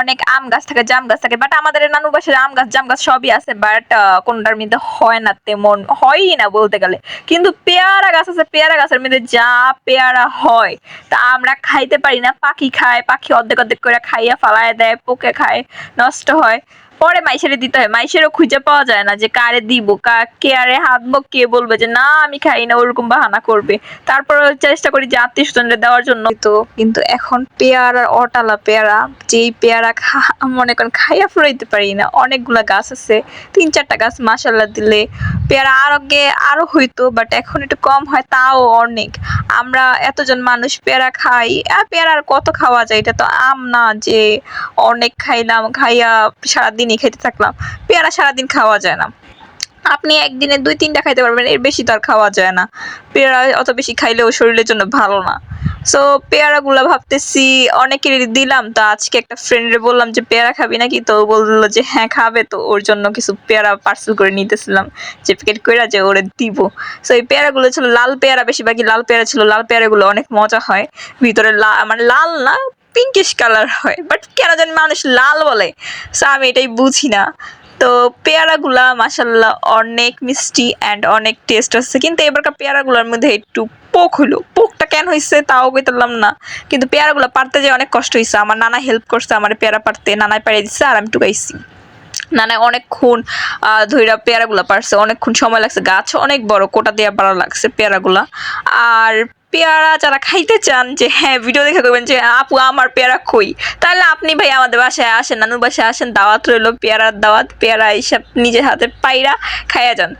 অনেক আম গাছ থাকে, জাম গাছ থাকে, বাট আমাদের নানু বাসায় আম গাছ জাম গাছ সবই আছে, বাট কোনটার মধ্যে হয় না, তেমন হয়ই না বলতে গেলে। কিন্তু পেয়ারা গাছ আছে, পেয়ারা গাছের মধ্যে যা পেয়ারা হয় তা আমরা খাইতে পারি না, পাখি খায়, পাখি অর্ধেক অর্ধেক করে খাইয়া ফালায় দেয়, পোকে খায়, নষ্ট হয়। পরে মাইসেরে দিতে হয়, মাইসেরও খুঁজে পাওয়া যায় না যে কারে দিব, কে আরে হাতবো, কে বলবে যে না আমি খাই না, ওরকম বাহানা করবে। তারপর চেষ্টা করি যে আত্মীয় স্বজনদের দেওয়ার জন্য। তো কিন্তু এখন পেয়ারা, অটালা পেয়ারা, যেই পেয়ারা মনে করেন খাইয়া ফুরাইতে পারি না। অনেকগুলা গাছ আছে, 3-4টা গাছ মাশাআল্লাহ দিলে পেয়ারা আগে আরো হইতো, বাট এখন একটু কম হয়, তাও অনেক। আমরা এতজন মানুষ পেয়ারা খাই, পেয়ারা আর কত খাওয়া যায়, এটা তো আম না যে অনেক খাইলাম, খাইয়া সারাদিনই খেতে থাকলাম। পেয়ারা সারাদিন খাওয়া যায় না, আপনি একদিনে 2-3টা খাইতে পারবেন, এর বেশি তো আর খাওয়া যায় না। পেয়ারা অত বেশি খাইলেও শরীরের জন্য ভালো না। সো পেয়ারাগুলা ভাবতেছি অনেকের দিলাম, তো আজকে একটা ফ্রেন্ডরে বললাম যে পেয়ারা খাবি নাকি, তো বললো যে হ্যাঁ খাবে, তো ওর জন্য কিছু পেয়ারা পার্সেল করে নিতেছিলাম, যে প্যাকেট করে যে ওরে দিব। সো এই পেয়ারাগুলো ছিল লাল পেয়ারা, বেশিরভাগই লাল পেয়ারা ছিল। লাল পেয়ারাগুলো অনেক মজা হয়, ভিতরে মানে লাল না, পিঙ্কিশ কালার হয়, বাট কেন জানি মানুষ লাল বলে, সো আমি এটাই বুঝি না। তো পেয়ারাগুলা মাশাআল্লাহ অনেক মিষ্টি অ্যান্ড অনেক টেস্ট আছে, কিন্তু এবারকার পেয়ারাগুলোর মধ্যে একটু পোক হইলো। পোকটা কেন হয়েছে তাও কইতাম না, কিন্তু পেয়ারাগুলো পারতে যে অনেক কষ্ট হয়েছে। আমার নানা হেল্প করছে আমার পেয়ারা পারতে, নানায় পাড়িয়ে দিচ্ছে আর আমি টুকাইছি। নানায় অনেকক্ষণ ধইরা পেয়ারাগুলা পারছে, অনেকক্ষণ সময় লাগছে, গাছ অনেক বড়, কোটা দিয়া পারা লাগছে পেয়ারাগুলা। আর পেয়ারা যারা খাইতে চান, যে হ্যাঁ ভিডিও দেখে করবেন যে আপু আমার পেয়ারা কই, তাহলে আপনি ভাই আমাদের বাসায় আসেন, নানুর বাসায় আসেন, দাওয়াত রইলো, পেয়ারার দাওয়াত। পেয়ারা এইসব নিজের হাতে পাইরা খাইয়া যান।